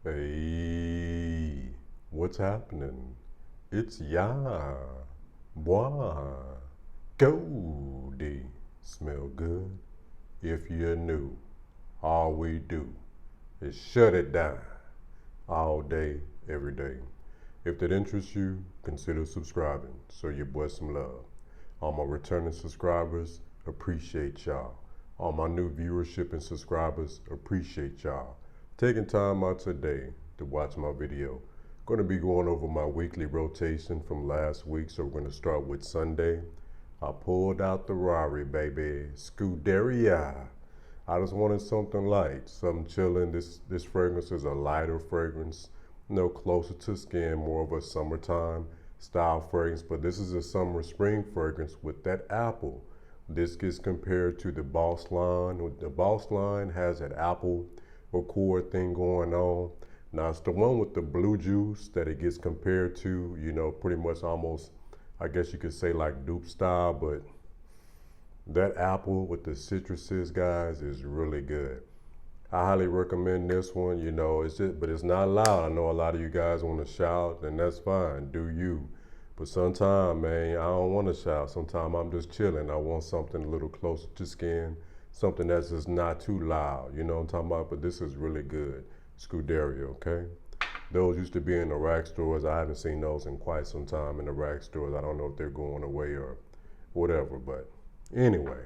Hey, what's happening? It's ya, boy, Cody. Smell good? If you're new, all we do is shut it down all day, every day. If that interests you, consider subscribing so you boy some love. All my returning subscribers, appreciate y'all. All my new viewership and subscribers, appreciate y'all. Taking time out today to watch my video. Going to be going over my weekly rotation from last week, so we're going to start with Sunday. I pulled out the Ferrari, baby, Scuderia. I just wanted something light, something chilling. This fragrance is a lighter fragrance, closer to skin, more of a summertime style fragrance. But this is a summer spring fragrance with that apple. This gets compared to the Boss line. The Boss line has that apple accord thing going on. Now it's the one with the blue juice that it gets compared to, pretty much almost, I guess you could say like dupe style, but that apple with the citruses, guys, is really good. I highly recommend this one. But it's not loud. I know a lot of you guys want to shout, and that's fine. Do you? But sometimes, man, I don't want to shout. Sometimes I'm just chilling. I want something a little closer to skin, something that's just not too loud. You know what I'm talking about? But this is really good. Scuderia, okay? Those used to be in the rack stores. I haven't seen those in quite some time in the rack stores. I don't know if they're going away or whatever, but anyway.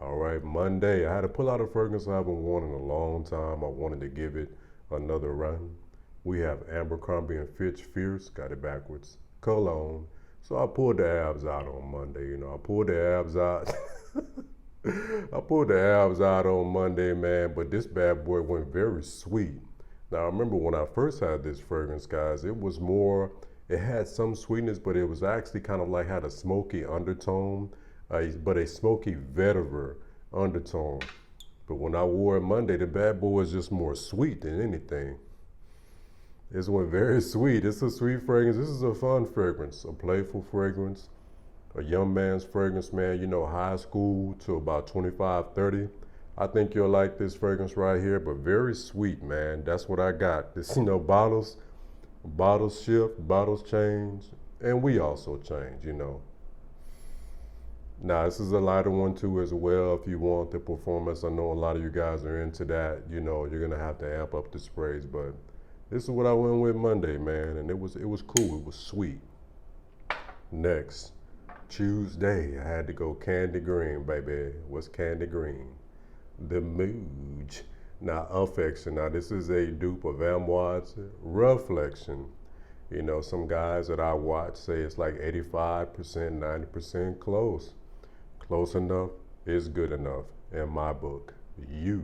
All right, Monday, I had to pull out a fragrance I haven't worn in a long time. I wanted to give it another run. We have Abercrombie and Fitch Fierce, got it backwards, Cologne. So I pulled the abs out on Monday. I pulled the abs out. I pulled the abs out on Monday, man, but this bad boy went very sweet. Now, I remember when I first had this fragrance, guys, it had some sweetness, but it was actually kind of like had a smoky undertone, but a smoky vetiver undertone. But when I wore it Monday, the bad boy was just more sweet than anything. This one very sweet. It's a sweet fragrance. This is a fun fragrance, a playful fragrance, a young man's fragrance, man. High school to about 25, 30. I think you'll like this fragrance right here, but very sweet, man. That's what I got. This, bottles shift, bottles change, and we also change. Now, this is a lighter one too as well if you want the performance. I know a lot of you guys are into that. You're going to have to amp up the sprays, but this is what I went with Monday, man, and it was cool. It was sweet. Next, Tuesday, I had to go candy green, baby. What's candy green? The Mouj. Now, Affection. Now, this is a dupe of Amwad's Reflection. Some guys that I watch say it's like 85%, 90% close. Close enough is good enough in my book. You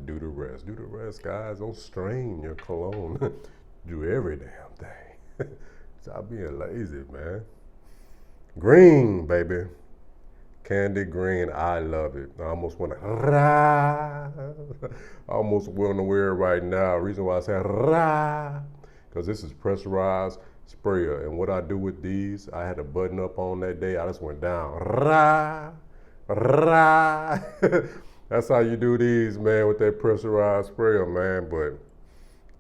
do the rest. Do the rest, guys. Don't strain your cologne. Do every damn thing. Stop being lazy, man. Green, baby. Candy green, I love it. I almost want to rah. I almost want to wear it right now. Reason why I say rah, because this is pressurized sprayer. And what I do with these, I had a button up on that day. I just went down. Rah, rah. That's how you do these, man, with that pressurized sprayer, man. But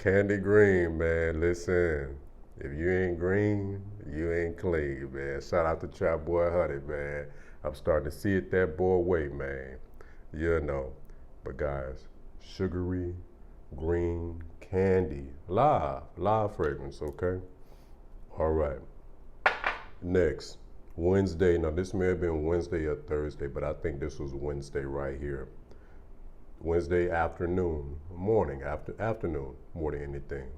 candy green, man, listen. If you ain't green, you ain't clean, man. Shout out to Trap Boy Honey, man. I'm starting to see it that boy way, man. But guys, sugary, green, candy, live fragrance, okay? All right. Next, Wednesday. Now, this may have been Wednesday or Thursday, but I think this was Wednesday right here. Wednesday afternoon, morning, afternoon, more than anything.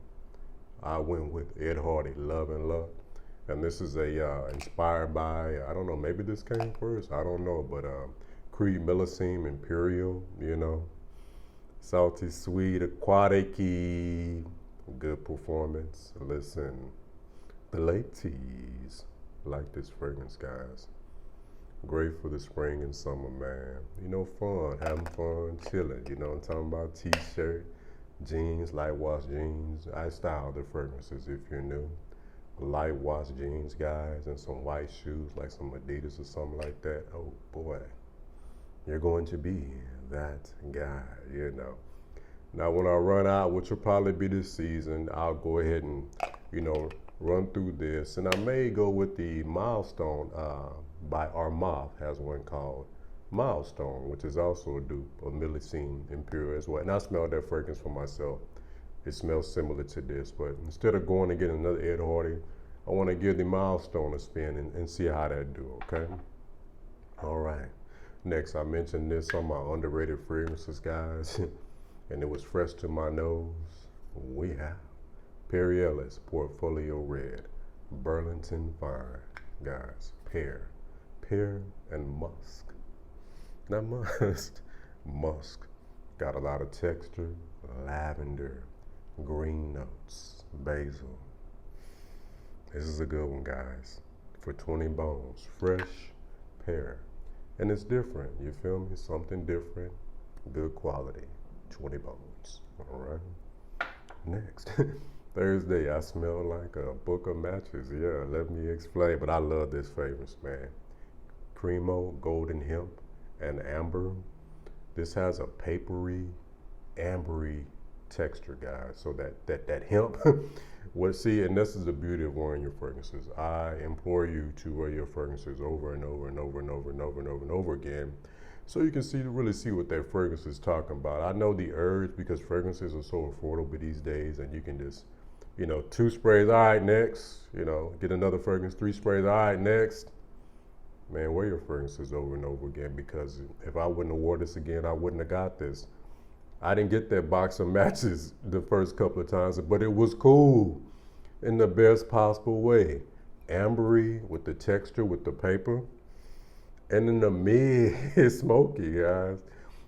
I went with Ed Hardy, Love and Luck. And this is inspired by, I don't know, maybe this came first, I don't know, but Creed Millesime Imperial, salty, sweet, aquatic, good performance. Listen, the late teas, like this fragrance, guys. Great for the spring and summer, man. Fun, having fun, chilling, I'm talking about t-shirt, jeans, light wash jeans. I style the fragrances if you're new. Light wash jeans, guys, and some white shoes like some Adidas or something like that. Oh boy, you're going to be that guy. Now, when I run out, which will probably be this season, I'll go ahead and, run through this. And I may go with the Milestone by Armaf, has one called Milestone, which is also a dupe of Millicene Imperial as well. And I smelled that fragrance for myself. It smells similar to this, but instead of going and getting another Ed Hardy, I want to give the Milestone a spin and see how that do, okay? All right. Next, I mentioned this on my underrated fragrances, guys, and it was fresh to my nose. We have Perry Ellis Portfolio Red, Burlington Fine, guys, pear and musk. Not musk, musk. Got a lot of texture, lavender, green notes, basil. This is a good one, guys. For 20 bones, fresh pear. And it's different, you feel me? Something different, good quality, 20 bones, all right? Next, Thursday, I smell like a book of matches. Yeah, let me explain, but I love this fragrance, man. Cremo, golden hemp, and amber. This has a papery, ambery texture, guys. So that hemp, and this is the beauty of wearing your fragrances. I implore you to wear your fragrances over and over and over and over and over and over and over again, so you can really see what that fragrance is talking about. I know the urge, because fragrances are so affordable these days, and you can just, 2 sprays, all right, next. Get another fragrance, 3 sprays, all right, next. Man, wear your fragrances over and over again, because if I wouldn't have wore this again, I wouldn't have got this. I didn't get that box of matches the first couple of times, but it was cool in the best possible way. Ambery with the texture, with the paper. And in the mid, it's smoky, guys.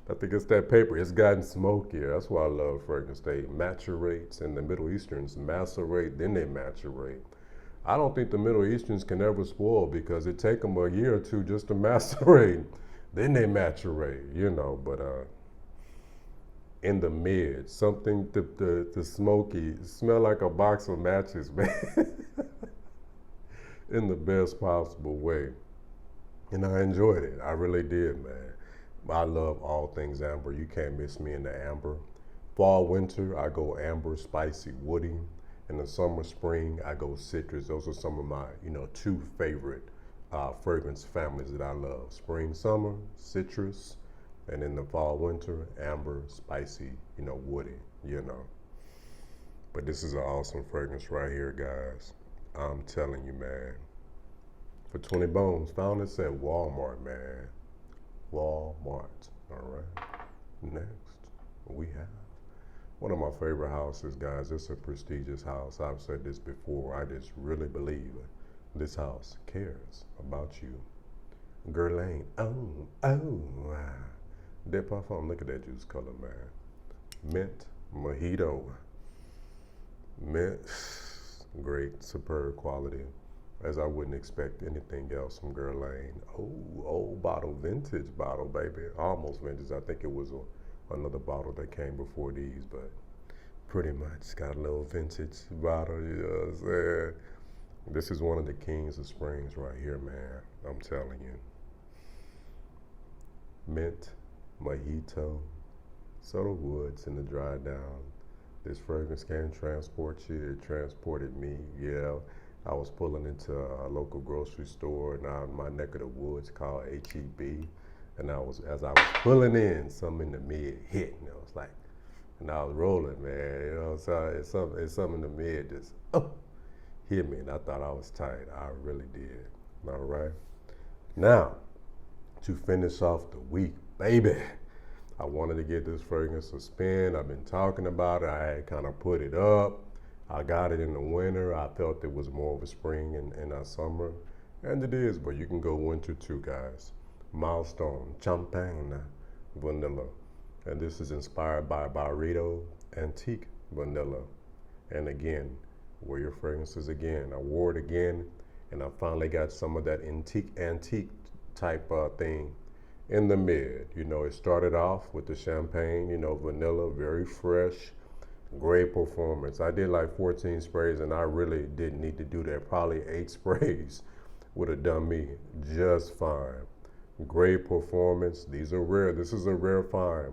I think it's that paper. It's gotten smokier. That's why I love fragrance. They macerates, and the Middle Easterns macerate, then they macerate. I don't think the Middle Easterns can ever spoil, because it take them a year or two just to macerate. Then they macerate, but in the mid, something the smoky, smell like a box of matches, man. In the best possible way. And I enjoyed it. I really did, man. I love all things amber. You can't miss me in the amber. Fall, winter, I go amber, spicy, woody. In the summer, spring, I go citrus. Those are some of my, 2 favorite fragrance families that I love. Spring, summer, citrus. And in the fall, winter, amber, spicy, woody, But this is an awesome fragrance right here, guys. I'm telling you, man. For 20 bones, found this at Walmart, man. Walmart, all right. Next, we have one of my favorite houses, guys. It's a prestigious house. I've said this before. I just really believe this house cares about you. Guerlain, De Parfum, look at that juice color, man. Mint, mojito. Mint, great, superb quality, as I wouldn't expect anything else from Guerlain. Oh, old bottle, vintage bottle, baby. Almost vintage. I think it was another bottle that came before these, but pretty much got a little vintage bottle, you know what I'm saying? This is one of the kings of springs right here, man. I'm telling you. Mint, mojito, subtle woods in the dry down. This fragrance can transport you. It transported me, yeah. I was pulling into a local grocery store now in my neck of the woods called HEB. And as I was pulling in, something in the mid hit, and I was like, and I was rolling, man, so it's something in the mid just, hit me, and I thought I was tight. I really did, all right? Now, to finish off the week, baby, I wanted to get this fragrance a spin. I've been talking about it. I had kind of put it up. I got it in the winter. I felt it was more of a spring and a summer, and it is, but you can go winter too, guys. Milestone, Champagne, Vanilla. And this is inspired by Barreto Antique Vanilla. And again, wear your fragrances again. I wore it again, and I finally got some of that antique type thing in the mid. It started off with the champagne, vanilla, very fresh, great performance. I did like 14 sprays, and I really didn't need to do that. Probably 8 sprays would have done me just fine. Great performance. These are rare. This is a rare find.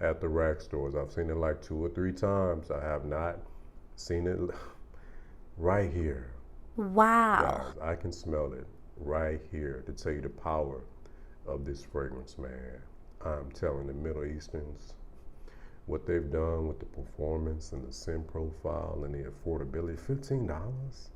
at the rack stores. I've seen it like 2 or 3 times. I have not seen it right here. Wow. Guys, I can smell it right here to tell you the power of this fragrance, man. I'm telling the Middle Easterns what they've done with the performance and the scent profile and the affordability. $15?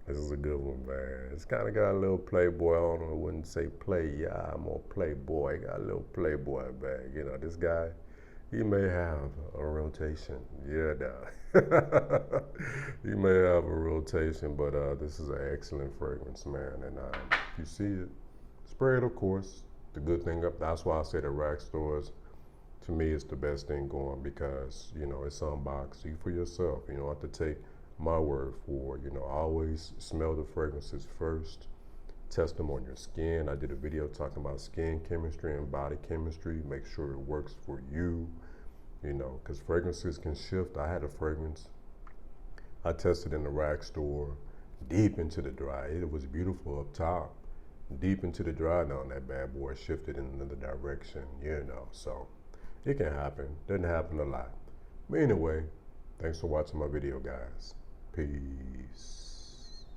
This is a good one, man. It's kind of got a little Playboy on it. I wouldn't say play, yeah, I'm more Playboy. Got a little Playboy bag. You know, this guy, he may have a rotation. Yeah, dog. He may have a rotation, but this is an excellent fragrance, man. And if you see it, spray it, of course. The good thing, that's why I say the rack stores, to me, it's the best thing going because, you know, it's unboxed. See for yourself. You don't have to take my word for it. You know, always smell the fragrances first. Test them on your skin. I did a video talking about skin chemistry and body chemistry. Make sure it works for you, you know, because fragrances can shift. I had a fragrance I tested in the rack store, deep into the dry. It was beautiful up top. Deep into the dry, now that bad boy shifted in another direction, you know, so it can happen. Doesn't happen a lot. But anyway, thanks for watching my video, guys. Peace.